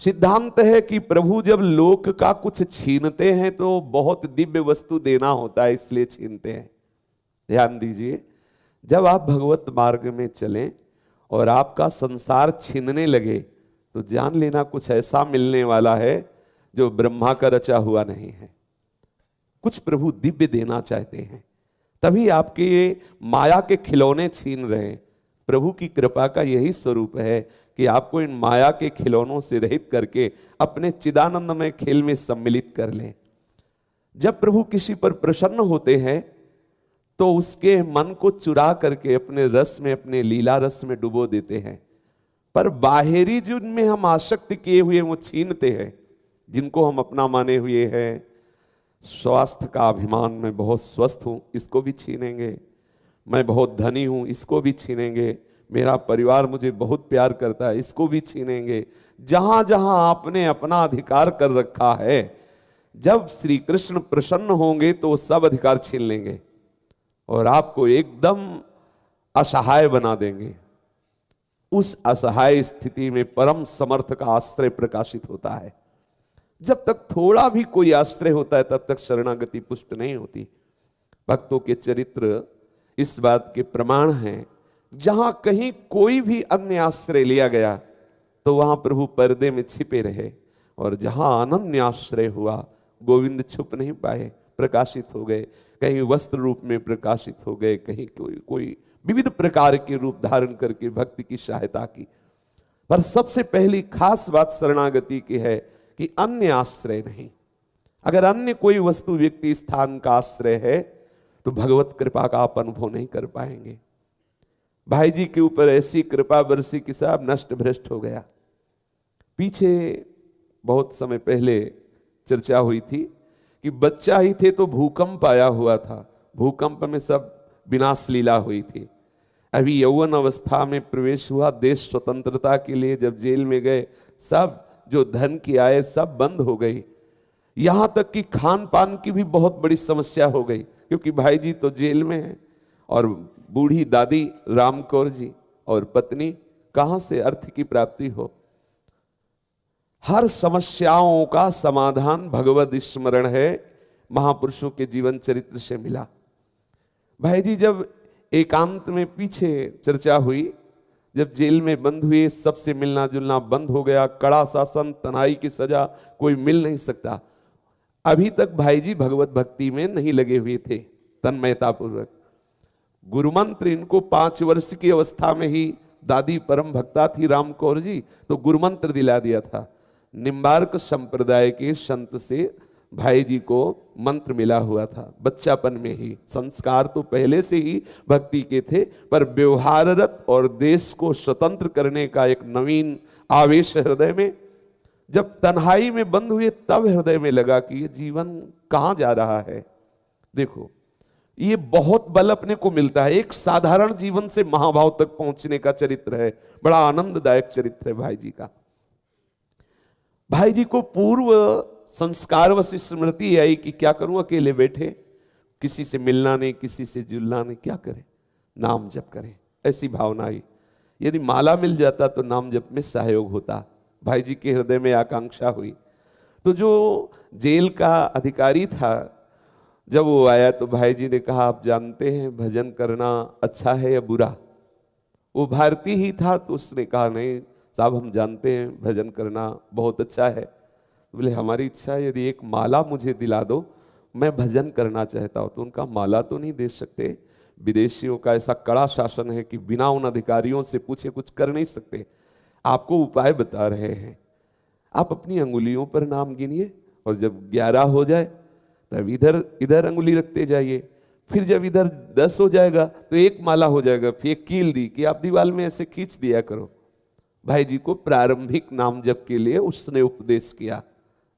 सिद्धांत है कि प्रभु जब लोक का कुछ छीनते हैं तो बहुत दिव्य वस्तु देना होता है, इसलिए छीनते हैं। ध्यान दीजिए, जब आप भगवत मार्ग में चलें और आपका संसार छीनने लगे तो जान लेना कुछ ऐसा मिलने वाला है जो ब्रह्मा का रचा हुआ नहीं है। कुछ प्रभु दिव्य देना चाहते हैं, तभी आपके ये माया के खिलौने छीन रहे हैं। प्रभु की कृपा का यही स्वरूप है कि आपको इन माया के खिलौनों से रहित करके अपने चिदानंदमय खेल में सम्मिलित कर लें। जब प्रभु किसी पर प्रसन्न होते हैं तो उसके मन को चुरा करके अपने रस में, अपने लीला रस में डुबो देते हैं, पर बाहरी जिनमें हम आसक्ति किए हुए वो छीनते हैं। जिनको हम अपना माने हुए हैं, स्वास्थ्य का अभिमान, मैं बहुत स्वस्थ हूं, इसको भी छीनेंगे। मैं बहुत धनी हूं, इसको भी छीनेंगे। मेरा परिवार मुझे बहुत प्यार करता है, इसको भी छीनेंगे। जहां जहां आपने अपना अधिकार कर रखा है, जब श्री कृष्ण प्रसन्न होंगे तो सब अधिकार छीन लेंगे और आपको एकदम असहाय बना देंगे। उस असहाय स्थिति में परम समर्थ का आश्रय प्रकाशित होता है। जब तक थोड़ा भी कोई आश्रय होता है तब तक शरणागति पुष्ट नहीं होती। भक्तों के चरित्र इस बात के प्रमाण हैं। जहां कहीं कोई भी अन्य आश्रय लिया गया तो वहां प्रभु पर्दे में छिपे रहे, और जहां अनन्य आश्रय हुआ गोविंद छुप नहीं पाए, प्रकाशित हो गए। कहीं वस्त्र रूप में प्रकाशित हो गए, कहीं कोई विविध प्रकार के रूप धारण करके भक्ति की सहायता की। पर सबसे पहली खास बात शरणागति की है कि अन्य आश्रय नहीं। अगर अन्य कोई वस्तु, व्यक्ति, स्थान का आश्रय है तो भगवत कृपा का आप अनुभव नहीं कर पाएंगे। भाई जी के ऊपर ऐसी कृपा बरसी कि साहब नष्ट भ्रष्ट हो गया। पीछे बहुत समय पहले चर्चा हुई थी कि बच्चा ही थे तो भूकंप आया हुआ था, भूकंप में सब विनाश लीला हुई थी। अभी यौवन अवस्था में प्रवेश हुआ, देश स्वतंत्रता के लिए जब जेल में गए, सब जो धन की आय सब बंद हो गई। यहां तक कि खान पान की भी बहुत बड़ी समस्या हो गई, क्योंकि भाई जी तो जेल में हैं और बूढ़ी दादी राम कौर जी और पत्नी, कहां से अर्थ की प्राप्ति हो। हर समस्याओं का समाधान भगवद स्मरण है, महापुरुषों के जीवन चरित्र से मिला। भाई जी जब एकांत में, पीछे चर्चा हुई, जब जेल में बंद हुए, सबसे मिलना जुलना बंद हो गया, कड़ा शासन, तनाई की सजा, कोई मिल नहीं सकता। अभी तक भाई जी भगवत भक्ति में नहीं लगे हुए थे तन्मयता पूर्वक। गुरुमंत्र इनको 5 वर्ष की अवस्था में ही, दादी परम भक्ता थी राम कौर जी, तो गुरुमंत्र दिला दिया था। निम्बार्क संप्रदाय के संत से भाई जी को मंत्र मिला हुआ था बच्चापन में ही। संस्कार तो पहले से ही भक्ति के थे, पर व्यवहाररत और देश को स्वतंत्र करने का एक नवीन आवेश हृदय में, जब तन्हाई में बंद हुए तब हृदय में लगा कि ये जीवन कहां जा रहा है। देखो, ये बहुत बल अपने को मिलता है। एक साधारण जीवन से महाभाव तक पहुंचने का चरित्र है, बड़ा आनंददायक चरित्र है भाई जी का। भाई जी को पूर्व संस्कार व स्मृति आई कि क्या करूं, अकेले बैठे, किसी से मिलना नहीं, किसी से जुलना नहीं, क्या करें, नाम जप करें, ऐसी भावना आई। यदि माला मिल जाता तो नाम जप में सहयोग होता। भाई जी के हृदय में आकांक्षा हुई। तो जो जेल का अधिकारी था, जब वो आया तो भाई जी ने कहा, आप जानते हैं भजन करना अच्छा है या बुरा। वो भारतीय ही था तो उसने कहा, नहीं साहब हम जानते हैं भजन करना बहुत अच्छा है। बोले हमारी इच्छा है, यदि एक माला मुझे दिला दो, मैं भजन करना चाहता हूं। तो उनका माला तो नहीं दे सकते, विदेशियों का ऐसा कड़ा शासन है कि बिना उन अधिकारियों से पूछे कुछ कर नहीं सकते। आपको उपाय बता रहे हैं, आप अपनी अंगुलियों पर नाम गिनिए और जब 11 हो जाए तब इधर इधर अंगुली रखते जाइए, फिर जब इधर 10 हो जाएगा तो एक माला हो जाएगा। फिर एक कील दी कि आप दीवार में ऐसे खींच दिया करो। भाई जी को प्रारंभिक नाम जप के लिए उसने उपदेश किया।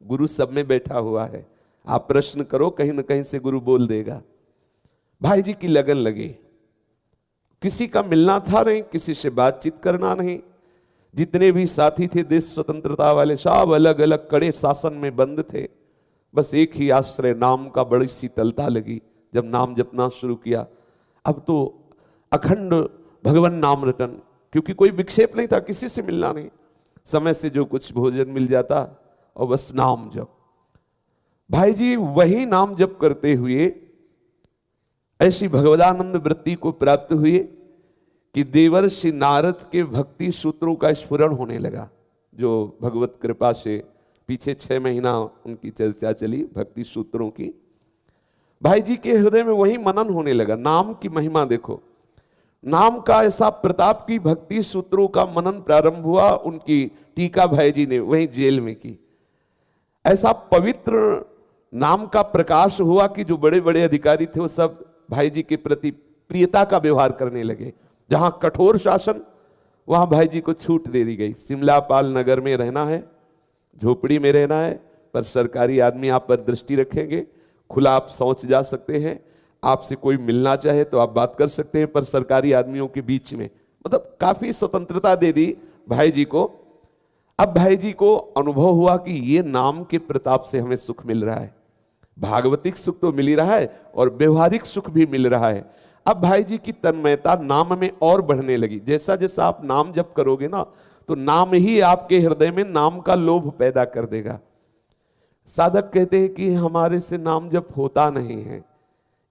गुरु सब में बैठा हुआ है, आप प्रश्न करो, कहीं ना कहीं से गुरु बोल देगा। भाई जी की लगन लगी, किसी का मिलना था नहीं, किसी से बातचीत करना नहीं। जितने भी साथी थे देश स्वतंत्रता वाले, सब अलग अलग कड़े शासन में बंद थे। बस एक ही आश्रय, नाम का बड़ी शीतलता लगी जब नाम जपना शुरू किया। अब तो अखंड भगवान नाम रटन, क्योंकि कोई विक्षेप नहीं था, किसी से मिलना नहीं। समय से जो कुछ भोजन मिल जाता और बस नाम जप। भाई जी वही नाम जप करते हुए ऐसी भगवदानंद वृत्ति को प्राप्त हुए कि देवर्षि नारद के भक्ति सूत्रों का स्फुरण होने लगा, जो भगवत कृपा से पीछे 6 महीना उनकी चर्चा चली भक्ति सूत्रों की। भाई जी के हृदय में वही मनन होने लगा। नाम की महिमा देखो, नाम का ऐसा प्रताप की भक्ति सूत्रों का मनन प्रारंभ हुआ। उनकी टीका भाई जी ने वही जेल में की। ऐसा पवित्र नाम का प्रकाश हुआ कि जो बड़े बड़े अधिकारी थे वो सब भाई जी के प्रति प्रियता का व्यवहार करने लगे। जहां कठोर शासन वहां भाई जी को छूट दे दी गई। सिमलापाल नगर में रहना है, झोपड़ी में रहना है, पर सरकारी आदमी आप पर दृष्टि रखेंगे। खुला आप शौच जा सकते हैं, आपसे कोई मिलना चाहे तो आप बात कर सकते हैं, पर सरकारी आदमियों के बीच में, मतलब काफी स्वतंत्रता दे दी भाई जी को। अब भाई जी को अनुभव हुआ कि ये नाम के प्रताप से हमें सुख मिल रहा है। भागवतिक सुख तो मिल ही रहा है और व्यवहारिक सुख भी मिल रहा है। अब भाई जी की तन्मयता नाम में और बढ़ने लगी। जैसा जैसा आप नाम जप करोगे ना, तो नाम ही आपके हृदय में नाम का लोभ पैदा कर देगा। साधक कहते हैं कि हमारे से नाम जप होता नहीं है।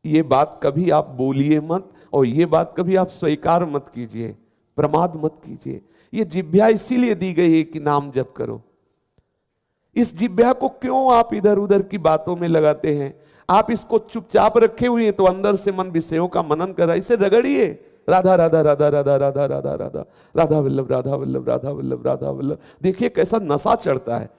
ये बात कभी आप बोलिए मत, और ये बात कभी आप स्वीकार मत कीजिए, प्रमाद मत कीजिए। ये जिह्वा इसीलिए दी गई है कि नाम जप करो। इस जिह्वा को क्यों आप इधर उधर की बातों में लगाते हैं? आप इसको चुपचाप रखे हुए हैं तो अंदर से मन विषयों का मनन कर रहा है। इसे रगड़िए, राधा राधा राधा राधा राधा राधा राधा राधा वल्लभ राधा वल्लभ राधा वल्लभ राधा वल्लभ। देखिए कैसा नशा चढ़ता है।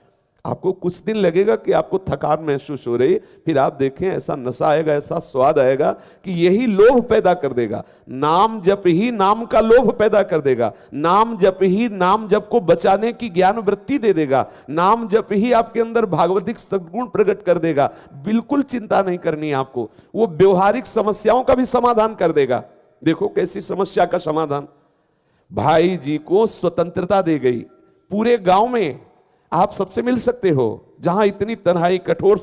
आपको कुछ दिन लगेगा कि आपको थकान महसूस हो रही, फिर आप देखें ऐसा नशा आएगा, ऐसा स्वाद आएगा कि यही लोभ पैदा कर देगा। नाम जप ही नाम का लोभ पैदा कर देगा। नाम जप ही नाम जप को बचाने की ज्ञान वृत्ति दे देगा। नाम जप ही आपके अंदर भागवतिक सद्गुण प्रकट कर देगा। बिल्कुल चिंता नहीं करनी है आपको, वो व्यवहारिक समस्याओं का भी समाधान कर देगा। देखो कैसी समस्या का समाधान। भाई जी को स्वतंत्रता दे गई। पूरे गांव में आप सबसे मिल सकते हो। जहां इतनी तन्हाई कठोर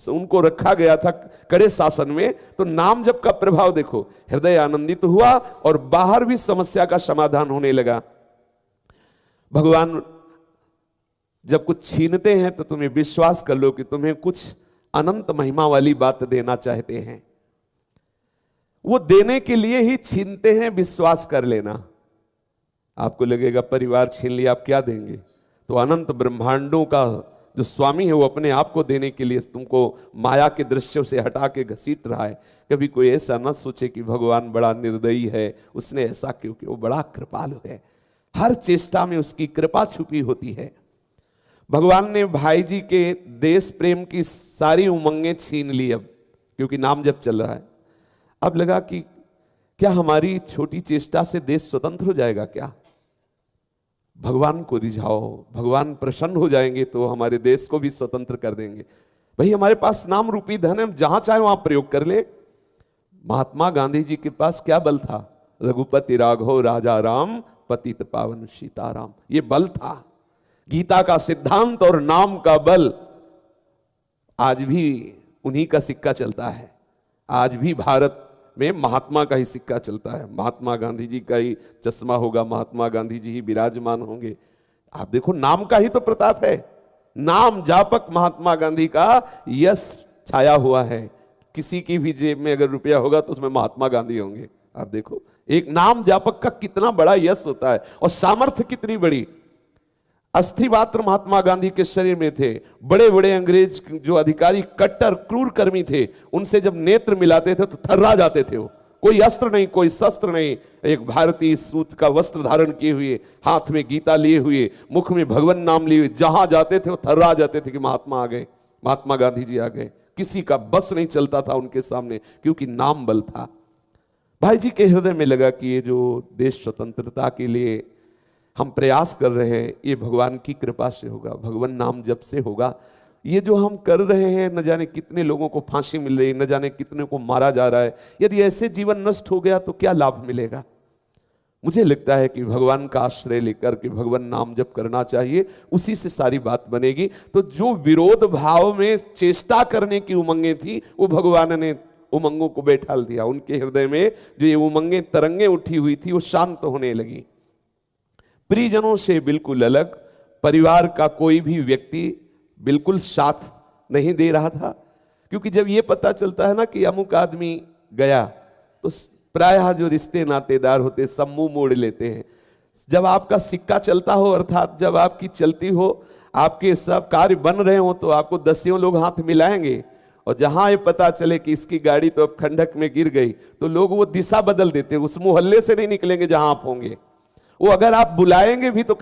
उनको रखा गया था कड़े शासन में, तो नाम जप का प्रभाव देखो। हृदय आनंदित हुआ और बाहर भी समस्या का समाधान होने लगा। भगवान जब कुछ छीनते हैं तो तुम्हें विश्वास कर लो कि तुम्हें कुछ अनंत महिमा वाली बात देना चाहते हैं। वो देने के लिए ही छीनते हैं, विश्वास कर लेना। आपको लगेगा परिवार छीन लिया, आप क्या देंगे? तो अनंत ब्रह्मांडों का जो स्वामी है वो अपने आप को देने के लिए तुमको माया के दृश्यों से हटा के घसीट रहा है। कभी कोई ऐसा ना सोचे कि भगवान बड़ा निर्दयी है, उसने ऐसा क्यों किया। वो बड़ा कृपालु है, हर चेष्टा में उसकी कृपा छुपी होती है। भगवान ने भाई जी के देश प्रेम की सारी उमंगें छीन ली अब, क्योंकि नाम जप चल रहा है। अब लगा कि क्या हमारी छोटी चेष्टा से देश स्वतंत्र हो जाएगा क्या? भगवान को रिझाओ, भगवान प्रसन्न हो जाएंगे तो हमारे देश को भी स्वतंत्र कर देंगे। भाई हमारे पास नाम रूपी धन है, जहां चाहे वहां प्रयोग कर ले। महात्मा गांधी जी के पास क्या बल था? रघुपति राघव राजा राम पतित पावन सीताराम, ये बल था। गीता का सिद्धांत और नाम का बल आज भी उन्हीं का सिक्का चलता है। आज भी भारत में महात्मा का ही सिक्का चलता है। महात्मा गांधी जी का ही चश्मा होगा, महात्मा गांधी जी ही विराजमान होंगे। आप देखो नाम का ही तो प्रताप है। नाम जापक महात्मा गांधी का यश छाया हुआ है। किसी की भी जेब में अगर रुपया होगा तो उसमें महात्मा गांधी होंगे। आप देखो एक नाम जापक का कितना बड़ा यश होता है और सामर्थ्य कितनी बड़ी। अस्थि मात्र महात्मा गांधी के शरीर में थे। बड़े बड़े अंग्रेज जो अधिकारी कट्टर क्रूर कर्मी थे, उनसे जब नेत्र मिलाते थे तो थर्रा जाते थे। वो कोई अस्त्र नहीं, कोई शस्त्र नहीं, एक भारतीय सूत का वस्त्र धारण किए हुए, हाथ में गीता लिए हुए, मुख में भगवान नाम लिए हुए, जहां जाते थे वो थर्रा जाते थे कि महात्मा आ गए, महात्मा गांधी जी आ गए। किसी का बस नहीं चलता था उनके सामने, क्योंकि नाम बल था। भाई जी के हृदय में लगा कि ये जो देश स्वतंत्रता के लिए हम प्रयास कर रहे हैं, ये भगवान की कृपा से होगा, भगवान नाम जप से होगा। ये जो हम कर रहे हैं, न जाने कितने लोगों को फांसी मिल रही है, न जाने कितने को मारा जा रहा है। यदि ऐसे जीवन नष्ट हो गया तो क्या लाभ मिलेगा? मुझे लगता है कि भगवान का आश्रय लेकर के भगवान नाम जप करना चाहिए, उसी से सारी बात बनेगी। तो जो विरोध भाव में चेष्टा करने की उमंगें थी, वो भगवान ने उमंगों को बैठाल दिया। उनके हृदय में जो ये उमंगें तरंगें उठी हुई थी वो शांत होने लगी। परिजनों से बिल्कुल अलग, परिवार का कोई भी व्यक्ति बिल्कुल साथ नहीं दे रहा था, क्योंकि जब ये पता चलता है ना कि अमुक आदमी गया तो प्रायः जो रिश्ते नातेदार होते सब मुंह मोड़ लेते हैं। जब आपका सिक्का चलता हो, अर्थात जब आपकी चलती हो, आपके सब कार्य बन रहे हो, तो आपको दसियों लोग हाथ मिलाएंगे, और जहां ये पता चले कि इसकी गाड़ी तो अब खंडक में गिर गई, तो लोग वो दिशा बदल देते, उस मोहल्ले से नहीं निकलेंगे जहां आप होंगे। वो अगर आप बुलाएंगे भी तो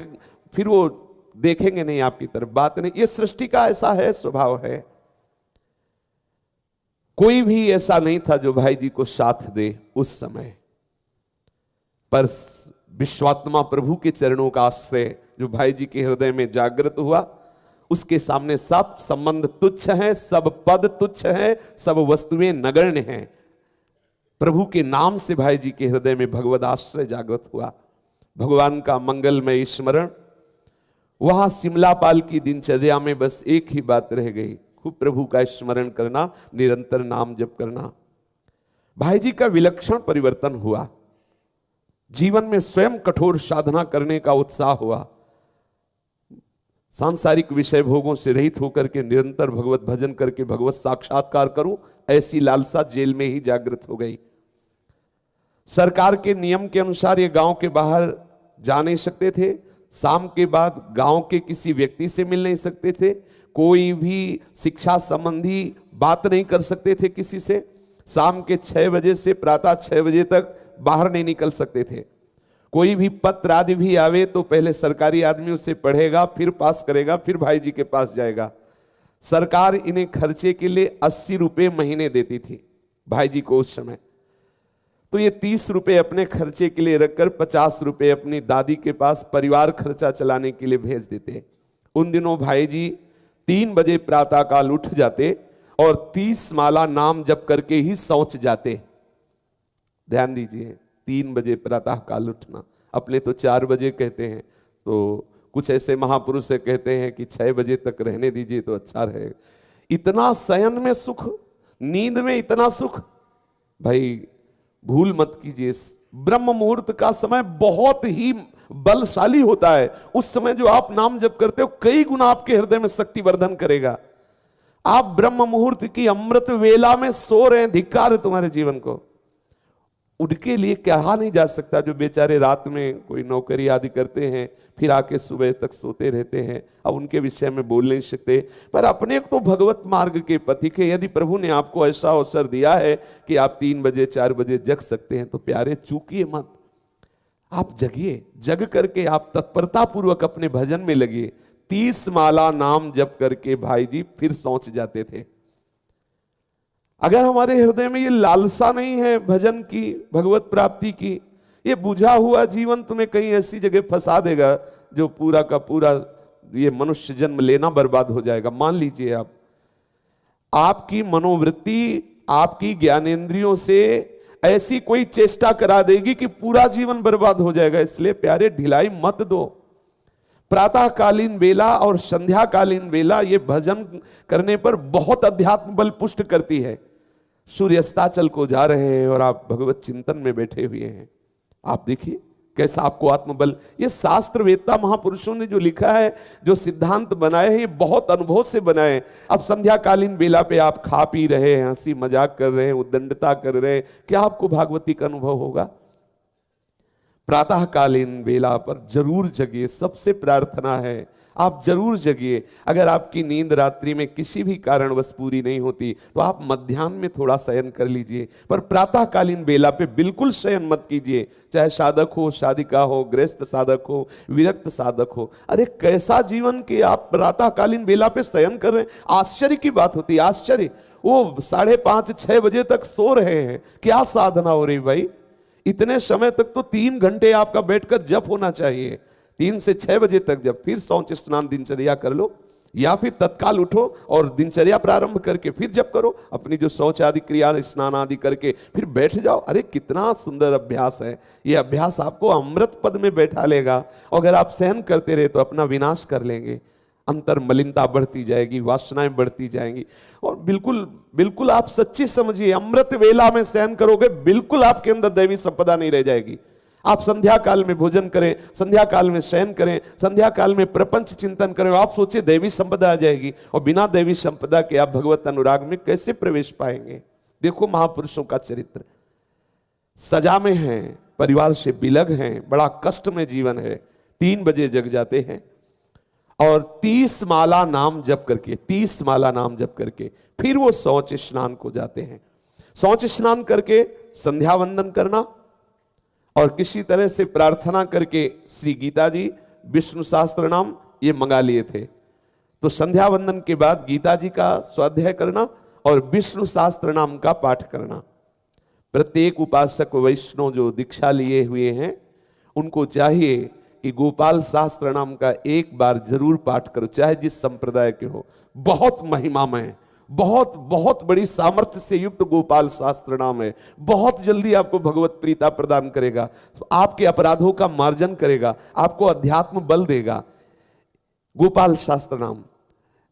फिर वो देखेंगे नहीं आपकी तरफ, बात नहीं। ये सृष्टि का ऐसा है, स्वभाव है। कोई भी ऐसा नहीं था जो भाई जी को साथ दे उस समय, पर विश्वात्मा प्रभु के चरणों का आश्रय जो भाई जी के हृदय में जागृत हुआ, उसके सामने सब संबंध तुच्छ हैं, सब पद तुच्छ हैं, सब वस्तुएं नगण्य हैं। प्रभु के नाम से भाई जी के हृदय में भगवद आश्रय जागृत हुआ, भगवान का मंगलमय स्मरण। वहां सिमलापाल की दिनचर्या में बस एक ही बात रह गई, खूब प्रभु का स्मरण करना, निरंतर नाम जप करना। भाई जी का विलक्षण परिवर्तन हुआ, जीवन में स्वयं कठोर साधना करने का उत्साह हुआ, सांसारिक विषय भोगों से रहित होकर के निरंतर भगवत भजन करके भगवत साक्षात्कार करूं, ऐसी लालसा जेल में ही जागृत हो गई। सरकार के नियम के अनुसार ये गांव के बाहर जा नहीं सकते थे, शाम के बाद गांव के किसी व्यक्ति से मिल नहीं सकते थे, कोई भी शिक्षा संबंधी बात नहीं कर सकते थे किसी से, शाम के 6 बजे से प्रातः 6 बजे तक बाहर नहीं निकल सकते थे। कोई भी पत्र आदि भी आवे तो पहले सरकारी आदमी उसे पढ़ेगा, फिर पास करेगा, फिर भाई जी के पास जाएगा। सरकार इन्हें खर्चे के लिए 80 रुपये महीने देती थी भाई जी को उस समय, तो ये 30 रुपये अपने खर्चे के लिए रखकर 50 रुपये अपनी दादी के पास परिवार खर्चा चलाने के लिए भेज देते। उन दिनों भाई जी 3 बजे प्रातःकाल उठ जाते और 30 माला नाम जप करके ही सोच जाते। ध्यान दीजिए, 3 बजे प्रातःकाल उठना, अपने तो 4 बजे कहते हैं, तो कुछ ऐसे महापुरुष से कहते हैं कि 6 बजे तक रहने दीजिए तो अच्छा रहेगा। इतना शयन में सुख, नींद में इतना सुख, भाई भूल मत कीजिए। ब्रह्म मुहूर्त का समय बहुत ही बलशाली होता है। उस समय जो आप नाम जप करते हो कई गुना आपके हृदय में शक्ति वर्धन करेगा। आप ब्रह्म मुहूर्त की अमृत वेला में सो रहे हैं, धिक्कार है तुम्हारे जीवन को। उनके लिए कहा नहीं जा सकता जो बेचारे रात में कोई नौकरी आदि करते हैं, फिर आके सुबह तक सोते रहते हैं, अब उनके विषय में बोल नहीं सकते। पर अपने तो भगवत मार्ग के पथिक है, यदि प्रभु ने आपको ऐसा अवसर दिया है कि आप 3 बजे 4 बजे जग सकते हैं, तो प्यारे चूकिए मत, आप जगिए। जग करके आप तत्परता पूर्वक अपने भजन में लगिए। 30 माला नाम जप करके भाई जी फिर सोच जाते थे। अगर हमारे हृदय में ये लालसा नहीं है भजन की, भगवत प्राप्ति की, ये बुझा हुआ जीवन तुम्हें कहीं ऐसी जगह फंसा देगा जो पूरा का पूरा ये मनुष्य जन्म लेना बर्बाद हो जाएगा। मान लीजिए आपकी मनोवृत्ति आपकी ज्ञानेंद्रियों से ऐसी कोई चेष्टा करा देगी कि पूरा जीवन बर्बाद हो जाएगा। इसलिए प्यारे ढिलाई मत दो। प्रातःकालीन बेला और संध्याकालीन बेला ये भजन करने पर बहुत अध्यात्म बल पुष्ट करती है। सूर्यास्ताचल को जा रहे हैं और आप भगवत चिंतन में बैठे हुए हैं, आप देखिए कैसा आपको आत्मबल। ये शास्त्र वेत्ता महापुरुषों ने जो लिखा है, जो सिद्धांत बनाए हैं, ये बहुत अनुभव से बनाए। अब संध्याकालीन बेला पे आप खा पी रहे हैं, हंसी मजाक कर रहे हैं, उद्दंडता कर रहे हैं, क्या आपको भागवती का अनुभव होगा? प्रातःकालीन बेला पर जरूर जगिए, सबसे प्रार्थना है आप जरूर जगिए। अगर आपकी नींद रात्रि में किसी भी कारणवश पूरी नहीं होती तो आप मध्याह्न में थोड़ा शयन कर लीजिए, पर प्रातःकालीन बेला पे बिल्कुल शयन मत कीजिए। चाहे साधक हो, साधिका हो, गृहस्थ साधक हो, विरक्त साधक हो। अरे कैसा जीवन कि आप प्रातःकालीन बेला पे शयन कर रहे हैं, आश्चर्य की बात होती है, आश्चर्य। वो 5:30-6 बजे तक सो रहे हैं, क्या साधना हो रही भाई? इतने समय तक तो 3 घंटे आपका बैठकर जप होना चाहिए। 3 से 6 बजे तक जब फिर शौच स्नान दिनचर्या कर लो, या फिर तत्काल उठो और दिनचर्या प्रारंभ करके फिर जप करो। अपनी जो शौच आदि क्रिया स्नान आदि करके फिर बैठ जाओ। अरे कितना सुंदर अभ्यास है ये। अभ्यास आपको अमृत पद में बैठा लेगा। और अगर आप सहन करते रहे तो अपना विनाश कर लेंगे। अंतर मलिनता बढ़ती जाएगी, वासनाएं बढ़ती जाएंगी। और बिल्कुल बिल्कुल आप सच्ची समझिए, अमृत वेला में सहन करोगे, बिल्कुल आपके अंदर दैवी संपदा नहीं रह जाएगी। आप संध्या काल में भोजन करें, संध्या काल में शयन करें, संध्या काल में प्रपंच चिंतन करें, आप सोचे देवी संपदा आ जाएगी, और बिना देवी संपदा के आप भगवत अनुराग में कैसे प्रवेश पाएंगे। देखो महापुरुषों का चरित्र, सजा में हैं, परिवार से बिलग हैं, बड़ा कष्ट में जीवन है, 3 बजे जग जाते हैं और 30 माला नाम जप करके, 30 माला नाम जप करके फिर वो शौच स्नान को जाते हैं। शौच स्नान करके संध्या वंदन करना और किसी तरह से प्रार्थना करके श्री गीता जी, विष्णु सहस्त्र नाम ये मंगा लिए थे। तो संध्या वंदन के बाद गीता जी का स्वाध्याय करना और विष्णु सहस्त्र नाम का पाठ करना। प्रत्येक उपासक वैष्णव जो दीक्षा लिए हुए हैं उनको चाहिए कि गोपाल शास्त्र नाम का एक बार जरूर पाठ करो, चाहे जिस संप्रदाय के हो। बहुत महिमामय, बहुत बहुत बड़ी सामर्थ्य से युक्त गोपाल शास्त्र नाम है। बहुत जल्दी आपको भगवत प्रीता प्रदान करेगा, आपके अपराधों का मार्जन करेगा, आपको अध्यात्म बल देगा। गोपाल शास्त्र नाम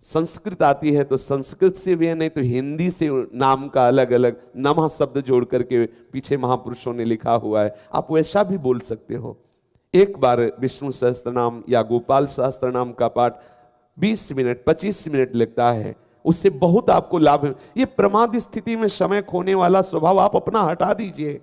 संस्कृत आती है तो संस्कृत से भी है, नहीं तो हिंदी से नाम का अलग अलग नमः शब्द जोड़ करके पीछे महापुरुषों ने लिखा हुआ है, आप वैसा भी बोल सकते हो। एक बार विष्णु सहस्त्र नाम या गोपाल सहस्त्र नाम का पाठ 20 मिनट 25 मिनट लगता है, उससे बहुत आपको लाभ है। ये प्रमाद स्थिति में समय खोने वाला स्वभाव आप अपना हटा दीजिए।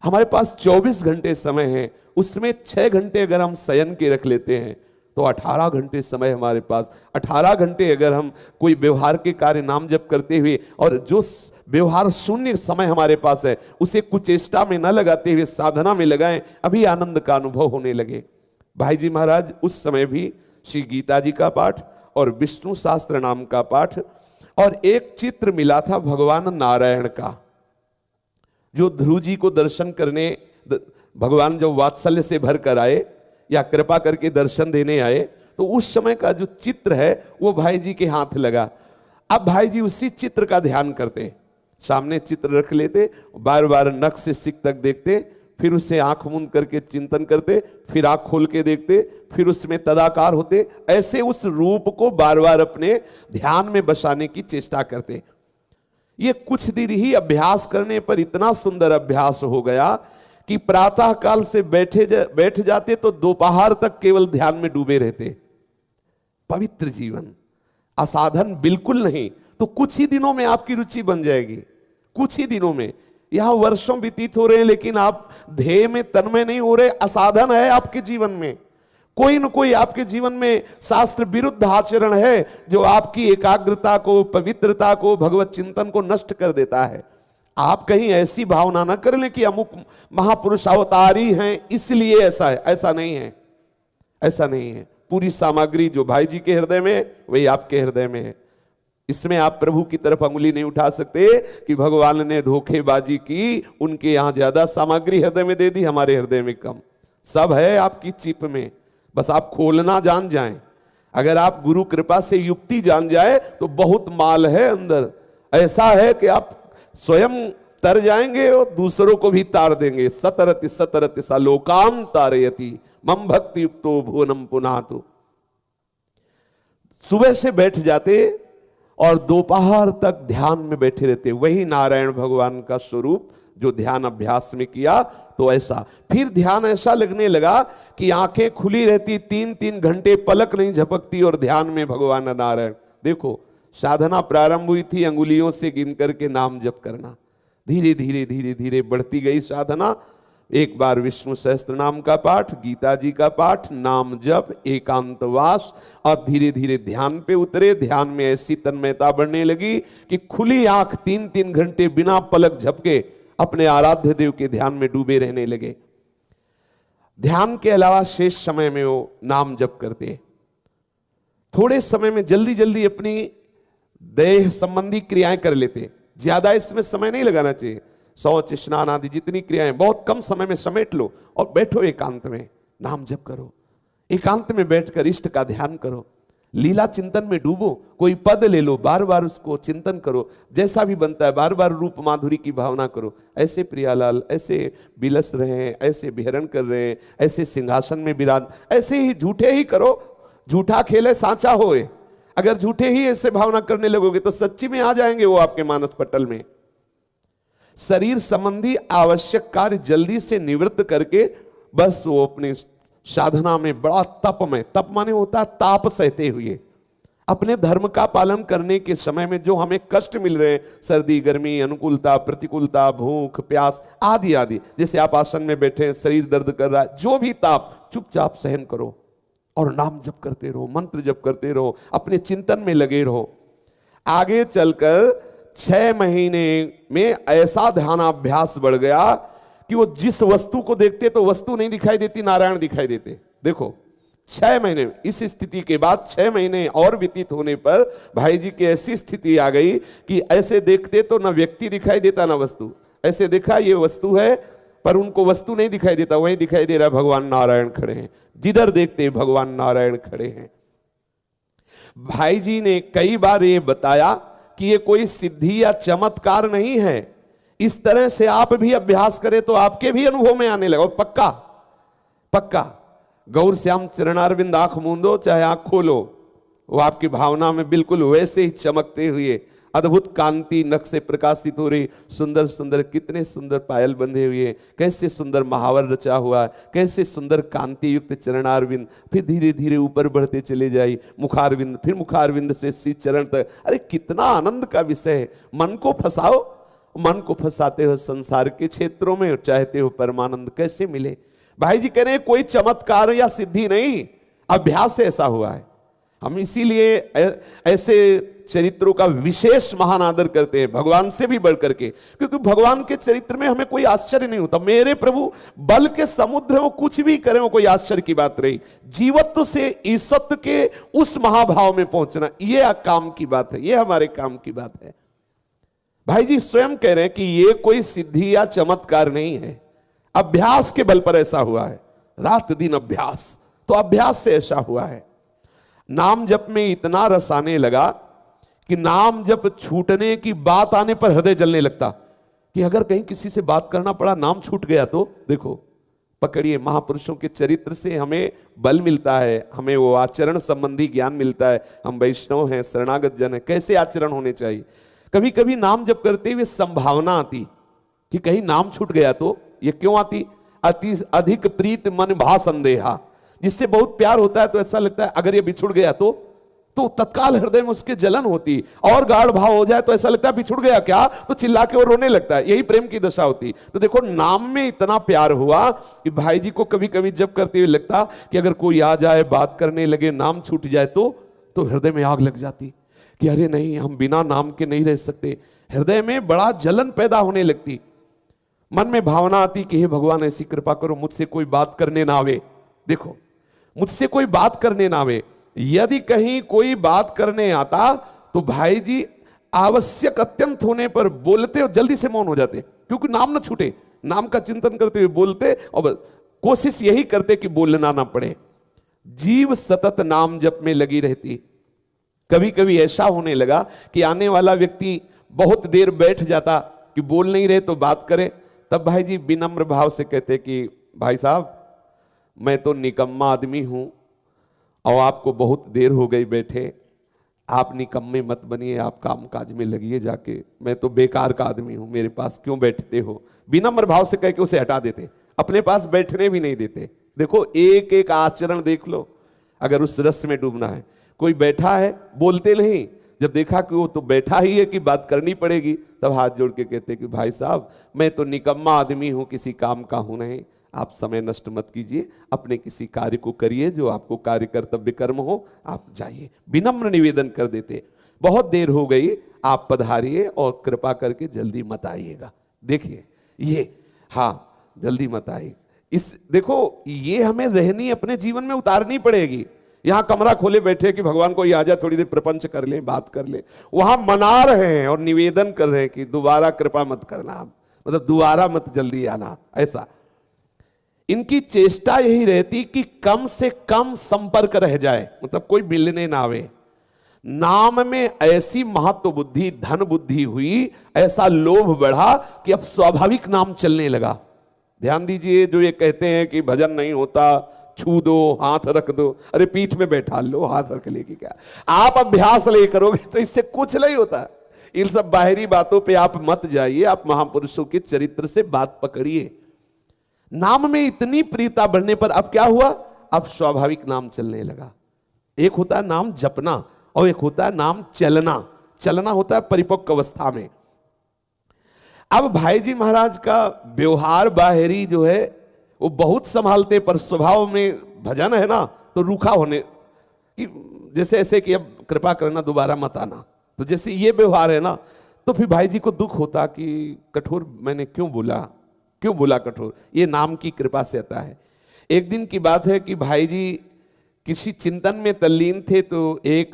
हमारे पास 24 घंटे समय है, उसमें 6 घंटे अगर हम शयन के रख लेते हैं तो 18 घंटे समय हमारे पास। 18 घंटे अगर हम कोई व्यवहार के कार्य नाम जप करते हुए, और जो व्यवहार शून्य समय हमारे पास है उसे कुचेष्टा में न लगाते हुए साधना में लगाएं, अभी आनंद का अनुभव होने लगे। भाई जी महाराज उस समय भी श्री गीता जी का पाठ और विष्णु सहस्त्र नाम का पाठ, और एक चित्र मिला था भगवान नारायण का, जो ध्रुव जी को दर्शन करने भगवान जब वात्सल्य से भर कर आए या कृपा करके दर्शन देने आए, तो उस समय का जो चित्र है वो भाई जी के हाथ लगा। अब भाई जी उसी चित्र का ध्यान करते, सामने चित्र रख लेते, बार बार नख से सिक तक देखते, फिर उसे आंख मूंद करके चिंतन करते, फिर आंख खोल के देखते, फिर उसमें तदाकार होते, ऐसे उस रूप को बार बार अपने ध्यान में बसाने की चेष्टा करते। ये कुछ दिन ही अभ्यास करने पर इतना सुंदर अभ्यास हो गया कि प्रातः काल से बैठ जाते तो दोपहर तक केवल ध्यान में डूबे रहते। पवित्र जीवन, असाधन बिल्कुल नहीं, तो कुछ ही दिनों में आपकी रुचि बन जाएगी। कुछ ही दिनों में, यहां वर्षों व्यतीत हो रहे हैं लेकिन आप ध्येय में तन्मय नहीं हो रहे। असाधन है आपके जीवन में, कोई न कोई आपके जीवन में शास्त्र विरुद्ध आचरण है जो आपकी एकाग्रता को, पवित्रता को, भगवत चिंतन को नष्ट कर देता है। आप कहीं ऐसी भावना ना कर लें कि अमुक महापुरुष अवतारी हैं इसलिए ऐसा है, ऐसा नहीं है, ऐसा नहीं है। पूरी सामग्री जो भाई जी के हृदय में है वही आपके हृदय में है। इसमें आप प्रभु की तरफ अंगुली नहीं उठा सकते कि भगवान ने धोखेबाजी की, उनके यहां ज्यादा सामग्री हृदय में दे दी, हमारे हृदय में कम। सब है आपकी चिप में, बस आप खोलना जान जाएं। अगर आप गुरु कृपा से युक्ति जान जाए तो बहुत माल है अंदर। ऐसा है कि आप स्वयं तर जाएंगे और दूसरों को भी तार देंगे। सतरति सतरति सा लोकाम तारयति मम भक्ति युक्तो भुवनम पुनातु। सुबह से बैठ जाते और दोपहर तक ध्यान में बैठे रहते, वही नारायण भगवान का स्वरूप जो ध्यान अभ्यास में किया। तो ऐसा फिर ध्यान ऐसा लगने लगा कि आंखें खुली रहती, 3-3 घंटे पलक नहीं झपकती और ध्यान में भगवान नारायण। देखो साधना प्रारंभ हुई थी अंगुलियों से गिन करके नाम जप करना, धीरे धीरे धीरे धीरे बढ़ती गई साधना। एक बार विष्णु सहस्त्र नाम का पाठ, गीता जी का पाठ, नाम जप, एकांतवास, और धीरे धीरे ध्यान पे उतरे। ध्यान में ऐसी तन्मयता बढ़ने लगी कि खुली आंख 3-3 घंटे बिना पलक झपके अपने आराध्य देव के ध्यान में डूबे रहने लगे। ध्यान के अलावा शेष समय में वो नाम जप करते। थोड़े समय में जल्दी जल्दी अपनी देह संबंधी क्रियाएं कर लेते, ज्यादा इसमें समय नहीं लगाना चाहिए। शौच स्नान आदि जितनी क्रियाएं बहुत कम समय में समेट लो और बैठो एकांत में, नाम जप करो। एकांत में बैठकर इष्ट का ध्यान करो, लीला चिंतन में डूबो। कोई पद ले लो, बार बार उसको चिंतन करो, जैसा भी बनता है बार बार रूप माधुरी की भावना करो। ऐसे प्रियालाल ऐसे बिलस रहे हैं, ऐसे विहरण कर रहे हैं, ऐसे सिंहासन में विराज, ऐसे ही झूठे ही करो। झूठा खेले सांचा होए, अगर झूठे ही ऐसे भावना करने लगोगे तो सच्ची में आ जाएंगे वो आपके मानस पटल में। शरीर संबंधी आवश्यक कार्य जल्दी से निवृत्त करके बस वो अपने साधना में बड़ा तप माने होता है ताप सहते हुए अपने धर्म का पालन करने के समय में जो हमें कष्ट मिल रहे हैं, सर्दी गर्मी अनुकूलता प्रतिकूलता भूख प्यास आदि आदि, जैसे आप आसन में बैठे हैं शरीर दर्द कर रहा है, जो भी ताप चुपचाप सहन करो और नाम जप करते रहो, मंत्र जप करते रहो, अपने चिंतन में लगे रहो। आगे चलकर 6 महीने में ऐसा ध्यानाभ्यास बढ़ गया कि वो जिस वस्तु को देखते तो वस्तु नहीं दिखाई देती, नारायण दिखाई देते। देखो 6 महीने, इस स्थिति के बाद 6 महीने और व्यतीत होने पर भाई जी की ऐसी स्थिति आ गई कि ऐसे देखते तो ना व्यक्ति दिखाई देता ना वस्तु, ऐसे देखा ये वस्तु है पर उनको वस्तु नहीं दिखाई देता, वहीं दिखाई दे रहा है भगवान नारायण खड़े हैं, जिधर देखते भगवान नारायण खड़े हैं। भाई जी ने कई बार ये बताया कि ये कोई सिद्धि या चमत्कार नहीं है, इस तरह से आप भी अभ्यास करें तो आपके भी अनुभव में आने लगा। पक्का पक्का गौर श्याम चरणारविंद आंख मूंदो चाहे आंख खोलो, वो आपकी भावना में बिल्कुल वैसे ही चमकते हुए अद्भुत कांति नख से प्रकाशित हो रही, सुंदर सुंदर कितने सुंदर पायल बंधे हुए, कैसे सुंदर महावर रचा हुआ, कैसे सुंदर कांति युक्त चरणारविंद, फिर धीरे धीरे ऊपर बढ़ते चले जाए मुखारविंद, फिर मुखारविंद से श्री चरण तक। अरे कितना आनंद का विषय है। मन को फंसाओ, मन को फंसाते हो संसार के क्षेत्रों में और चाहते हो परमानंद कैसे मिले। भाई जी कह रहे हैं कोई चमत्कार या सिद्धि नहीं, अभ्यास से ऐसा हुआ है। हम इसीलिए ऐसे चरित्रों का विशेष महान आदर करते हैं, भगवान से भी बढ़ करके, क्योंकि भगवान के चरित्र में हमें कोई आश्चर्य नहीं होता। मेरे प्रभु बल के समुद्र में कुछ भी करें वो कोई आश्चर्य की बात रही, जीवत्व से ईसत्व के उस महाभाव में पहुंचना ये काम की बात है, ये हमारे काम की बात है। भाई जी स्वयं कह रहे हैं कि ये कोई सिद्धि या चमत्कार नहीं है, अभ्यास के बल पर ऐसा हुआ है, रात दिन अभ्यास, तो अभ्यास से ऐसा हुआ है। नाम जप में इतना रस आने लगा कि नाम जप छूटने की बात आने पर हृदय जलने लगता कि अगर कहीं किसी से बात करना पड़ा नाम छूट गया तो देखो पकड़िए, महापुरुषों के चरित्र से हमें बल मिलता है, हमें वो आचरण संबंधी ज्ञान मिलता है। हम वैष्णव हैं, शरणागत जन है, कैसे आचरण होने चाहिए। कभी कभी नाम जप करते हुए संभावना आती कि कहीं नाम छूट गया तो, ये क्यों आती, अति अधिक प्रीत मन भा संदेहा, जिससे बहुत प्यार होता है तो ऐसा लगता है अगर ये बिछुड़ गया तो तत्काल हृदय में उसके जलन होती, और गाढ़ भाव हो जाए तो ऐसा लगता है बिछुड़ गया क्या, तो चिल्ला के वो रोने लगता है। यही प्रेम की दशा होती। तो देखो नाम में इतना प्यार हुआ कि भाई जी को कभी कभी जब करते हुए लगता कि अगर कोई आ जाए बात करने लगे नाम छूट जाए तो हृदय में आग लग जाती कि अरे नहीं हम बिना नाम के नहीं रह सकते। हृदय में बड़ा जलन पैदा होने लगती, मन में भावना आती कि हे भगवान ऐसी कृपा करो मुझसे कोई बात करने ना आवे। देखो मुझसे कोई बात करने ना आवे, यदि कहीं कोई बात करने आता तो भाई जी आवश्यक अत्यंत होने पर बोलते और जल्दी से मौन हो जाते, क्योंकि नाम न छूटे, नाम का चिंतन करते हुए बोलते और कोशिश यही करते कि बोलना ना पड़े। जीव सतत नाम जप में लगी रहती। कभी कभी ऐसा होने लगा कि आने वाला व्यक्ति बहुत देर बैठ जाता कि बोल नहीं रहे तो बात करे, तब भाई जी विनम्र भाव से कहते कि भाई साहब मैं तो निकम्मा आदमी हूं और आपको बहुत देर हो गई बैठे, आप निकम्मे मत बनिए, आप काम काज में लगिए जाके, मैं तो बेकार का आदमी हूं, मेरे पास क्यों बैठते हो। विनम्र भाव से कह के उसे हटा देते, अपने पास बैठने भी नहीं देते। देखो एक एक आचरण देख लो, अगर उस रस में डूबना है। कोई बैठा है बोलते नहीं, जब देखा कि वो तो बैठा ही है कि बात करनी पड़ेगी, तब हाथ जोड़ के कहते कि भाई साहब मैं तो निकम्मा आदमी हूं, किसी काम का हूं नहीं, आप समय नष्ट मत कीजिए, अपने किसी कार्य को करिए जो आपको कार्य कर्तव्य कर्म हो, आप जाइए। विनम्र निवेदन कर देते, बहुत देर हो गई, आप पधारिए और कृपा करके जल्दी मत आइएगा। देखिए ये, हाँ जल्दी मत आइए। इस देखो ये हमें रहनी अपने जीवन में उतारनी पड़ेगी। यहां कमरा खोले बैठे कि भगवान को आ जाए थोड़ी देर प्रपंच कर ले, बात कर ले, वहां मना रहे हैं और निवेदन कर रहे हैं कि दोबारा कृपा मत करना, मतलब दोबारा मत जल्दी आना। ऐसा इनकी चेष्टा यही रहती कि कम से कम संपर्क रह जाए, मतलब कोई मिलने ना आवे। नाम में ऐसी महत्व बुद्धि धन बुद्धि हुई, ऐसा लोभ बढ़ा कि अब स्वाभाविक नाम चलने लगा। ध्यान दीजिए, जो ये कहते हैं कि भजन नहीं होता, छू दो, हाथ रख दो, अरे पीठ में बैठा लो, हाथ रख लेगी क्या। आप अभ्यास ले करोगे तो इससे कुछ नहीं होता। इन सब बाहरी बातों पे आप मत जाइए, आप महापुरुषों के चरित्र से बात पकड़िए। नाम में इतनी प्रियता बढ़ने पर अब क्या हुआ, अब स्वाभाविक नाम चलने लगा। एक होता है नाम जपना और एक होता है नाम चलना। चलना होता है परिपक्व अवस्था में। अब भाई जी महाराज का व्यवहार बाहरी जो है वो बहुत संभालते, पर स्वभाव में भजन है ना तो रूखा होने कि जैसे ऐसे कि अब कृपा करना दोबारा मत आना, तो जैसे ये व्यवहार है ना, तो फिर भाई जी को दुख होता कि कठोर मैंने क्यों बोला कठोर। ये नाम की कृपा से आता है। एक दिन की बात है कि भाई जी किसी चिंतन में तल्लीन थे, तो एक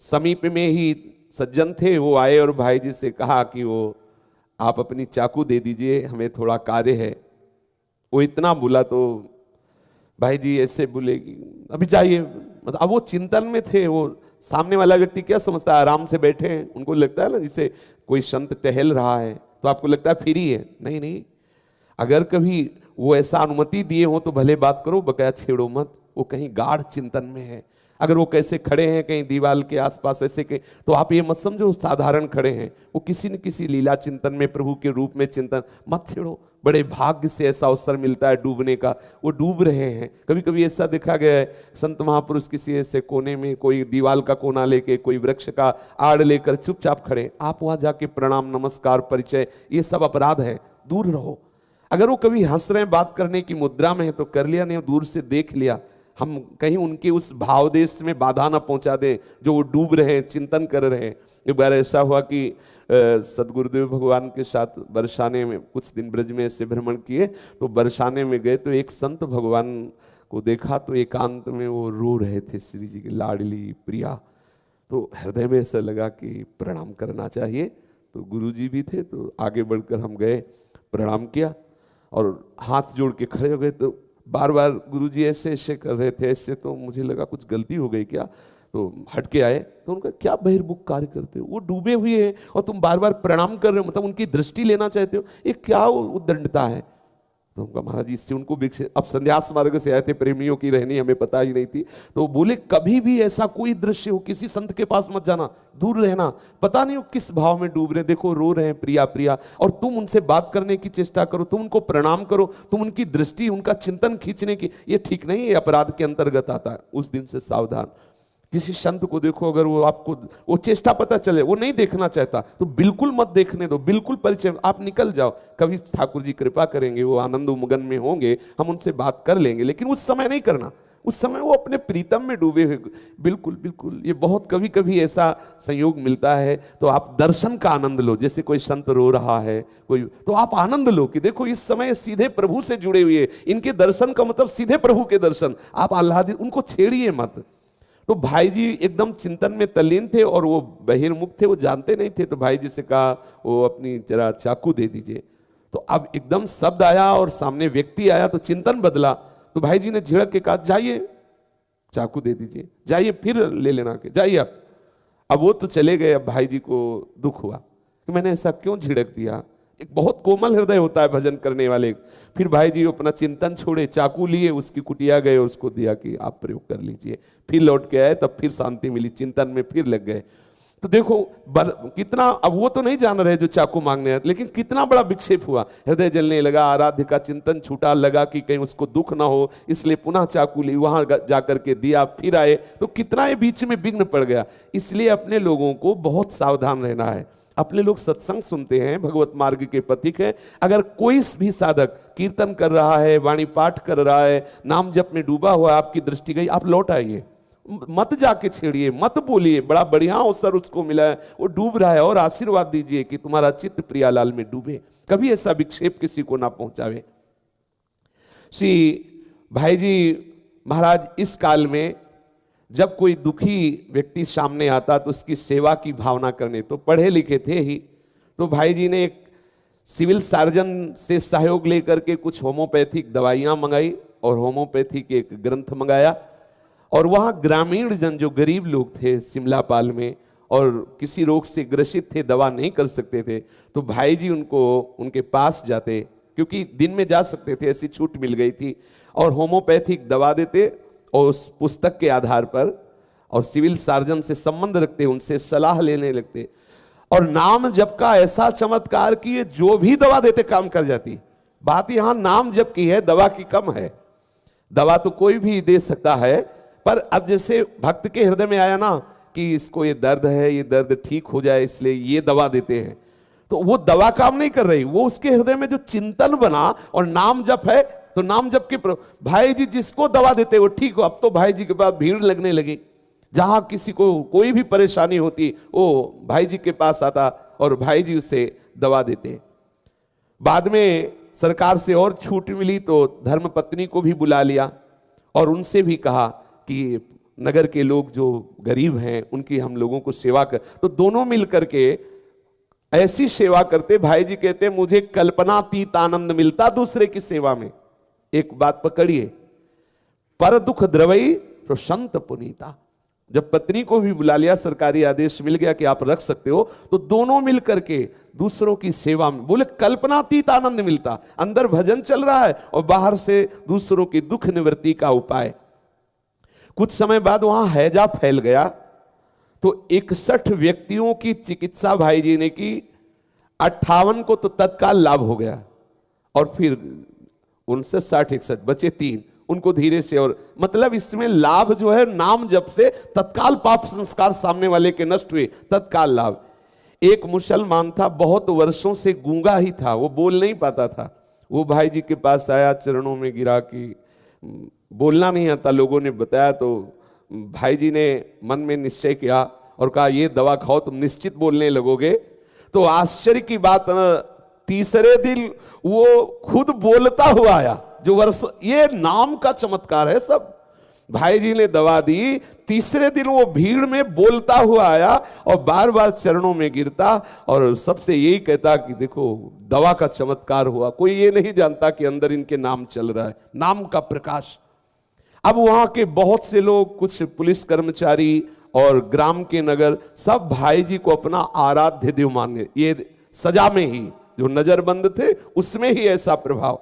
समीप में ही सज्जन थे, वो आए और भाई जी से कहा कि वो आप अपनी चाकू दे दीजिए, हमें थोड़ा कार्य है। वो इतना बोला तो भाई जी ऐसे बोले कि अभी जाइए, मतलब अब वो चिंतन में थे। वो सामने वाला व्यक्ति क्या समझता है, आराम से बैठे हैं, उनको लगता है ना जैसे कोई संत टहल रहा है तो आपको लगता है फ्री है। नहीं नहीं, अगर कभी वो ऐसा अनुमति दिए हो तो भले बात करो, बकाया छेड़ो मत। वो कहीं गाढ़ चिंतन में है। अगर वो कैसे खड़े हैं कहीं दीवार के आसपास ऐसे के, तो आप ये मत समझो साधारण खड़े हैं, वो किसी न किसी लीला चिंतन में, प्रभु के रूप में चिंतन। मत छेड़ो, बड़े भाग्य से ऐसा अवसर मिलता है डूबने का, वो डूब रहे हैं। कभी कभी ऐसा देखा गया है, संत महापुरुष किसी ऐसे कोने में कोई दीवार का कोना लेके, कोई वृक्ष का आड़ लेकर चुपचाप खड़े, आप वहां जाके प्रणाम नमस्कार परिचय, ये सब अपराध है, दूर रहो। अगर वो कभी हंस रहे हैं, बात करने की मुद्रा में है तो कर लिया, नहीं दूर से देख लिया। हम कहीं उनके उस भाव देश में बाधा ना पहुंचा दें जो वो डूब रहे हैं, चिंतन कर रहे हैं। एक बार ऐसा हुआ कि सदगुरुदेव भगवान के साथ बरसाने में कुछ दिन ब्रज में ऐसे भ्रमण किए, तो बरसाने में गए तो एक संत भगवान को देखा, तो एकांत में वो रो रहे थे, श्री जी की लाडली प्रिया। तो हृदय में ऐसा लगा कि प्रणाम करना चाहिए। तो गुरु जी भी थे, तो आगे बढ़कर हम गए, प्रणाम किया और हाथ जोड़ के खड़े हो गए। तो बार बार गुरुजी ऐसे ऐसे कर रहे थे, ऐसे, तो मुझे लगा कुछ गलती हो गई क्या, तो हट के आए। तो उनका क्या बहिर्मुख कार्य करते हो, वो डूबे हुए हैं और तुम बार बार प्रणाम कर रहे हो, मतलब उनकी दृष्टि लेना चाहते हो, ये क्या उद्दंडता है। तो उनका महाराज इससे उनको अब संन्यास मार्ग से आए थे, प्रेमियों की रहनी हमें पता ही नहीं थी। तो बोले कभी भी ऐसा कोई दृश्य हो, किसी संत के पास मत जाना, दूर रहना। पता नहीं वो किस भाव में डूब रहे, देखो रो रहे हैं प्रिया प्रिया, और तुम उनसे बात करने की चेष्टा करो, तुम उनको प्रणाम करो, तुम उनकी दृष्टि, उनका चिंतन खींचने की, ये ठीक नहीं है, अपराध के अंतर्गत आता है। उस दिन से सावधान। किसी संत को देखो, अगर वो आपको वो चेष्टा पता चले वो नहीं देखना चाहता, तो बिल्कुल मत देखने दो, बिल्कुल परिचय, आप निकल जाओ। कभी ठाकुर जी कृपा करेंगे, वो आनंद उमगन में होंगे, हम उनसे बात कर लेंगे, लेकिन उस समय नहीं करना। उस समय वो अपने प्रीतम में डूबे हुए। बिल्कुल बिल्कुल, ये बहुत कभी कभी ऐसा संयोग मिलता है, तो आप दर्शन का आनंद लो। जैसे कोई संत रो रहा है कोई, तो आप आनंद लो कि देखो इस समय सीधे प्रभु से जुड़े हुए, इनके दर्शन का मतलब सीधे प्रभु के दर्शन, आप आह्लादित, उनको छेड़िए मत। तो भाई जी एकदम चिंतन में तल्लीन थे और वो बहिर्मुख थे, वो जानते नहीं थे। तो भाई जी से कहा वो अपनी जरा चाकू दे दीजिए। तो अब एकदम शब्द आया और सामने व्यक्ति आया, तो चिंतन बदला। तो भाई जी ने झिड़क के कहा जाइए चाकू दे दीजिए, जाइए फिर ले लेना के जाइए आप। अब वो तो चले गए। अब भाई जी को दुख हुआ कि मैंने ऐसा क्यों झिड़क दिया। एक बहुत कोमल हृदय होता है भजन करने वाले। फिर भाई जी अपना चिंतन छोड़े, चाकू लिए, उसकी कुटिया गए, उसको दिया कि आप प्रयोग कर लीजिए। फिर लौट के आए, तब फिर शांति मिली, चिंतन में फिर लग गए। तो देखो कितना, अब वो तो नहीं जान रहे जो चाकू मांगने हैं, लेकिन कितना बड़ा विक्षेप हुआ, हृदय जलने लगा, आराध्य का चिंतन छूटा, लगा कि कहीं उसको दुख ना हो, इसलिए पुनः चाकू ली, वहां जाकर के दिया, फिर आए, तो कितना ये बीच में विघ्न पड़ गया। इसलिए अपने लोगों को बहुत सावधान रहना है। अपने लोग सत्संग सुनते हैं, भगवत मार्ग के पथिक है। अगर कोई भी साधक कीर्तन कर रहा है, वाणी पाठ कर रहा है, नाम जप में डूबा हुआ, आपकी दृष्टि गई, आप लौट आइए, मत जाके छेड़िए, मत बोलिए। बड़ा बढ़िया अवसर उसको मिला है, वो डूब रहा है, और आशीर्वाद दीजिए कि तुम्हारा चित्त प्रियालाल में डूबे। कभी ऐसा विक्षेप किसी को ना पहुंचावे। श्री भाई जी महाराज इस काल में जब कोई दुखी व्यक्ति सामने आता तो उसकी सेवा की भावना करने, तो पढ़े लिखे थे ही, तो भाई जी ने एक सिविल सर्जन से सहयोग लेकर के कुछ होम्योपैथिक दवाइयाँ मंगाई और होम्योपैथिक एक ग्रंथ मंगाया। और वहाँ ग्रामीण जन जो गरीब लोग थे सिमलापाल में और किसी रोग से ग्रसित थे, दवा नहीं कर सकते थे, तो भाई जी उनको उनके पास जाते, क्योंकि दिन में जा सकते थे, ऐसी छूट मिल गई थी, और होम्योपैथिक दवा देते और उस पुस्तक के आधार पर, और सिविल सर्जन से संबंध रखते, उनसे सलाह लेने लगते। और नाम जप का ऐसा चमत्कार कि ये जो भी दवा देते काम कर जाती। बात यहां नाम जप की है, दवा की कम है। दवा तो कोई भी दे सकता है, पर अब जैसे भक्त के हृदय में आया ना कि इसको ये दर्द है, ये दर्द ठीक हो जाए इसलिए ये दवा देते हैं, तो वो दवा काम नहीं कर रही, वो उसके हृदय में जो चिंतन बना और नाम जप है, तो नाम जप के भाई जी जिसको दवा देते वो ठीक हो। अब तो भाई जी के पास भीड़ लगने लगी, जहां किसी को कोई भी परेशानी होती वो भाई जी के पास आता और भाई जी उसे दवा देते। बाद में सरकार से और छूट मिली तो धर्म पत्नी को भी बुला लिया और उनसे भी कहा कि नगर के लोग जो गरीब हैं उनकी हम लोगों को सेवा कर, तो दोनों मिल करके ऐसी सेवा करते। भाई जी कहते मुझे कल्पनातीत आनंद मिलता दूसरे की सेवा में। एक बात पकड़िए, पर दुख द्रवई प्रशंत पुनीता। जब पत्नी को भी बुला लिया, सरकारी आदेश मिल गया कि आप रख सकते हो, तो दोनों मिल करके दूसरों की सेवा में, बोले कल्पनातीत आनंद मिलता। अंदर भजन चल रहा है और बाहर से दूसरों की दुख निवृत्ति का उपाय। कुछ समय बाद वहां हैजा फैल गया तो 61 व्यक्तियों की चिकित्सा भाई जी ने की। 58 को तो तत्काल लाभ हो गया और फिर उनसे 60-61 बचे 3, उनको धीरे से, और मतलब इसमें लाभ जो है नाम जप से तत्काल पाप संस्कार सामने वाले के नष्ट हुए, तत्काल लाभ। एक मुसलमान था, बहुत वर्षों से गूंगा ही था, वो बोल नहीं पाता था। वो भाई जी के पास आया, चरणों में गिरा कि बोलना नहीं आता, लोगों ने बताया, तो भाई जी ने मन में निश्चय किया और कहा ये दवा खाओ तुम निश्चित बोलने लगोगे। तो आश्चर्य की बात, तीसरे दिन वो खुद बोलता हुआ आया। जो वर्ष, ये नाम का चमत्कार है सब। भाई जी ने दवा दी, तीसरे दिन वो भीड़ में बोलता हुआ आया और बार बार चरणों में गिरता और सबसे यही कहता कि देखो दवा का चमत्कार हुआ। कोई ये नहीं जानता कि अंदर इनके नाम चल रहा है, नाम का प्रकाश। अब वहां के बहुत से लोग, कुछ पुलिस कर्मचारी और ग्राम के नगर, सब भाई जी को अपना आराध्य देव माने। ये सजा में ही जो नजरबंद थे उसमें ही ऐसा प्रभाव,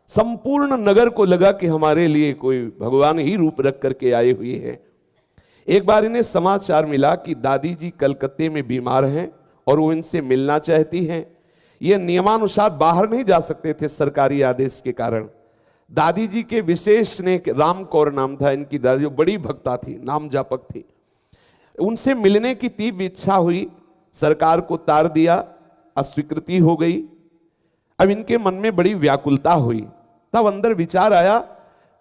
संपूर्ण नगर को लगा कि हमारे लिए कोई भगवान ही रूप रख करके आए हुए हैं। एक बार इन्हें समाचार मिला कि दादी जी कलकत्ते में बीमार हैं और वो इनसे मिलना चाहती हैं। ये नियमानुसार बाहर नहीं जा सकते थे सरकारी आदेश के कारण। दादी जी के विशेष ने, राम कौर नाम था इनकी दादी, जो बड़ी भक्ता थी, नाम जापक थी। उनसे मिलने की तीव्र इच्छा हुई, सरकार को तार दिया, अस्वीकृति हो गई। अब इनके मन में बड़ी व्याकुलता हुई। तब अंदर विचार आया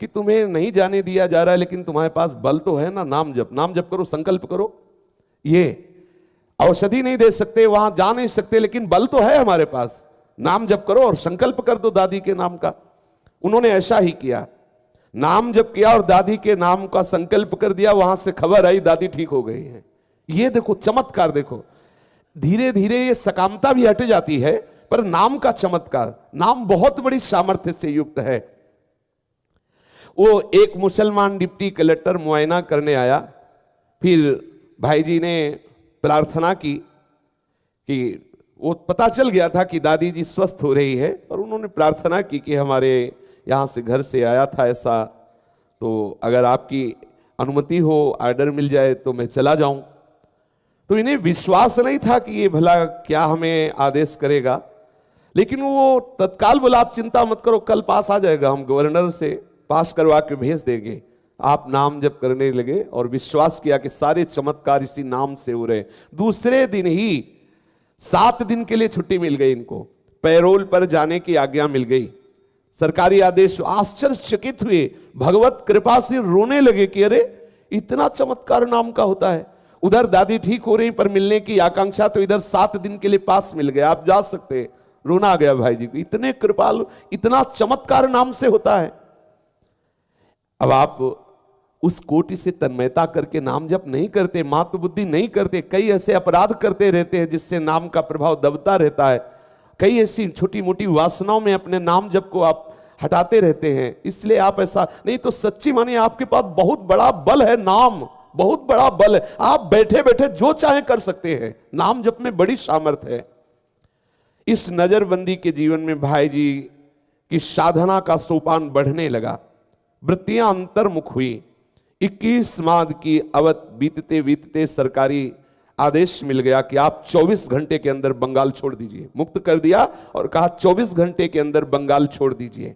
कि तुम्हें नहीं जाने दिया जा रहा है, लेकिन तुम्हारे पास बल तो है ना, नाम जप करो, संकल्प करो। ये औषधि नहीं दे सकते, वहां जा नहीं सकते, लेकिन बल तो है हमारे पास, नाम जप करो और संकल्प कर दो दादी के नाम का। उन्होंने ऐसा ही किया, नाम जप किया और दादी के नाम का संकल्प कर दिया। वहां से खबर आई दादी ठीक हो गई है। ये देखो चमत्कार, देखो धीरे धीरे ये सकामता भी हट जाती है, पर नाम का चमत्कार, नाम बहुत बड़ी सामर्थ्य से युक्त है। वो एक मुसलमान डिप्टी कलेक्टर मुआयना करने आया, फिर भाई जी ने प्रार्थना की कि वो पता चल गया था कि दादी जी स्वस्थ हो रही है, और उन्होंने प्रार्थना की कि हमारे यहाँ से घर से आया था ऐसा, तो अगर आपकी अनुमति हो, ऑर्डर मिल जाए तो मैं चला जाऊं। तो इन्हें विश्वास नहीं था कि ये भला क्या हमें आदेश करेगा, लेकिन वो तत्काल बोला आप चिंता मत करो, कल पास आ जाएगा, हम गवर्नर से पास करवा के भेज देंगे। आप नाम जप करने लगे और विश्वास किया कि सारे चमत्कार इसी नाम से हो रहे। दूसरे दिन ही 7 दिन के लिए छुट्टी मिल गई इनको, पैरोल पर जाने की आज्ञा मिल गई, सरकारी आदेश। आश्चर्यचकित हुए, भगवत कृपा से रोने लगे कि अरे इतना चमत्कार नाम का होता है। उधर दादी ठीक हो रही पर मिलने की आकांक्षा, तो इधर 7 दिन के लिए पास मिल गया, आप जा सकते। रोना आ गया भाई जी को, इतने कृपालु, इतना चमत्कार नाम से होता है। अब आप उस कोटि से तन्मयता करके नाम जप नहीं करते, मातृ बुद्धि नहीं करते, कई ऐसे अपराध करते रहते हैं जिससे नाम का प्रभाव दबता रहता है। कई ऐसी छोटी मोटी वासनाओं में अपने नाम जप को आप हटाते रहते हैं, इसलिए आप ऐसा नहीं। तो सच्ची माने आपके पास बहुत बड़ा बल है, नाम बहुत बड़ा बल है, आप बैठे बैठे जो चाहे कर सकते हैं। नाम जप में बड़ी सामर्थ्य है। इस नजरबंदी के जीवन में भाई जी की साधना का सोपान बढ़ने लगा, वृत्तियां अंतर्मुख हुई। 21 माह की अवध बीतते बीतते सरकारी आदेश मिल गया कि आप 24 घंटे के अंदर बंगाल छोड़ दीजिए। मुक्त कर दिया और कहा 24 घंटे के अंदर बंगाल छोड़ दीजिए।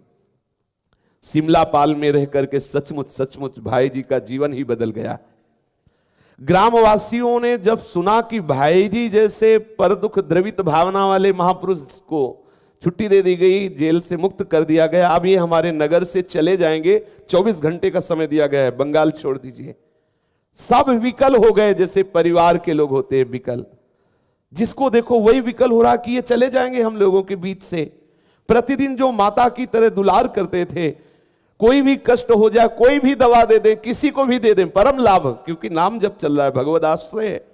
सिमलापाल में रह करके सचमुच सचमुच भाई जी का जीवन ही बदल गया। ग्रामवासियों ने जब सुना कि भाई जी जैसे पर दुख द्रवित भावना वाले महापुरुष को छुट्टी दे दी गई, जेल से मुक्त कर दिया गया, अब ये हमारे नगर से चले जाएंगे, 24 घंटे का समय दिया गया है, बंगाल छोड़ दीजिए। सब विकल हो गए, जैसे परिवार के लोग होते हैं विकल। जिसको देखो वही विकल हो रहा कि ये चले जाएंगे हम लोगों के बीच से। प्रतिदिन जो माता की तरह दुलार करते थे, कोई भी कष्ट हो जाए, कोई भी दवा दे दें, किसी को भी दे दें, परम लाभ, क्योंकि नाम जब चल रहा है, भगवद आश्रय है।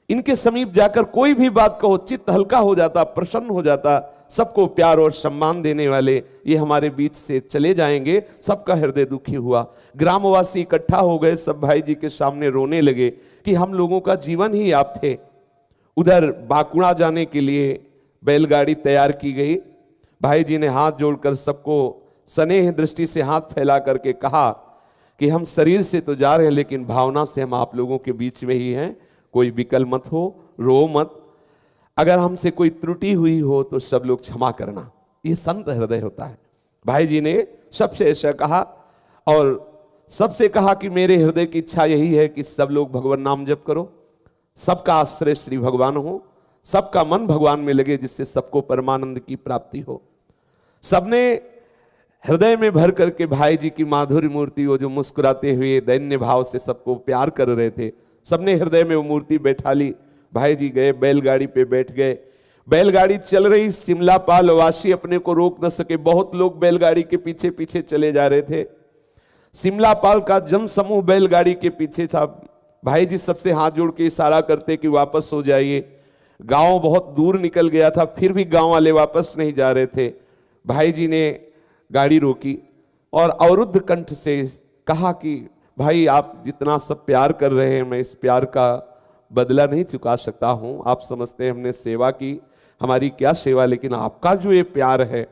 इनके समीप जाकर कोई भी बात कहो, चित्त हल्का हो जाता, प्रसन्न हो जाता। सबको प्यार और सम्मान देने वाले ये हमारे बीच से चले जाएंगे, सबका हृदय दुखी हुआ। ग्रामवासी इकट्ठा हो गए, सब भाई जी के सामने रोने लगे कि हम लोगों का जीवन ही आप थे। उधर बांकुड़ा जाने के लिए बैलगाड़ी तैयार की गई। भाई जी ने हाथ जोड़कर सबको स्नेह दृष्टि से हाथ फैला करके कहा कि हम शरीर से तो जा रहे हैं, लेकिन भावना से हम आप लोगों के बीच में ही हैं। कोई विकल मत हो, रो मत। अगर हमसे कोई त्रुटि हुई हो तो सब लोग क्षमा करना। ये संत हृदय होता है। भाई जी ने सबसे ऐसा कहा और सबसे कहा कि मेरे हृदय की इच्छा यही है कि सब लोग भगवान नाम जप करो, सबका आश्रय श्री भगवान हो, सबका मन भगवान में लगे, जिससे सबको परमानंद की प्राप्ति हो। सबने हृदय में भर करके भाई जी की माधुर्य मूर्ति, वो जो मुस्कुराते हुए दैन्य भाव से सबको प्यार कर रहे थे, सबने हृदय में वो मूर्ति बैठा ली। भाई जी गए, बैलगाड़ी पे बैठ गए। बैलगाड़ी चल रही, सिमलापाल वासी अपने को रोक न सके, बहुत लोग बैलगाड़ी के पीछे पीछे चले जा रहे थे। सिमलापाल का जन समूह बैलगाड़ी के पीछे था। भाई जी सबसे हाथ जोड़ के इशारा करते कि वापस हो जाइए। गांव बहुत दूर निकल गया था, फिर भी गांव वाले वापस नहीं जा रहे थे। भाई जी ने गाड़ी रोकी और अवरुद्ध कंठ से कहा कि भाई आप जितना सब प्यार कर रहे हैं, मैं इस प्यार का बदला नहीं चुका सकता हूं। आप समझते हैं हमने सेवा की, हमारी क्या सेवा, लेकिन आपका जो ये प्यार है,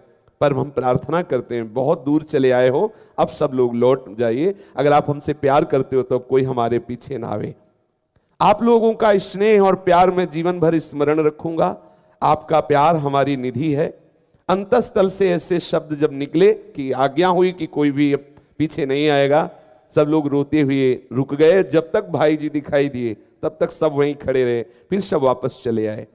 पर हम प्रार्थना करते हैं बहुत दूर चले आए हो, अब सब लोग लौट जाइए। अगर आप हमसे प्यार करते हो तो अब कोई हमारे पीछे ना आवे। आप लोगों का स्नेह और प्यार मैं जीवन भर स्मरण रखूंगा। आपका प्यार हमारी निधि है। अंतस्थल से ऐसे शब्द जब निकले कि आज्ञा हुई कि कोई भी पीछे नहीं आएगा, सब लोग रोते हुए रुक गए। जब तक भाई जी दिखाई दिए तब तक सब वहीं खड़े रहे, फिर सब वापस चले आए।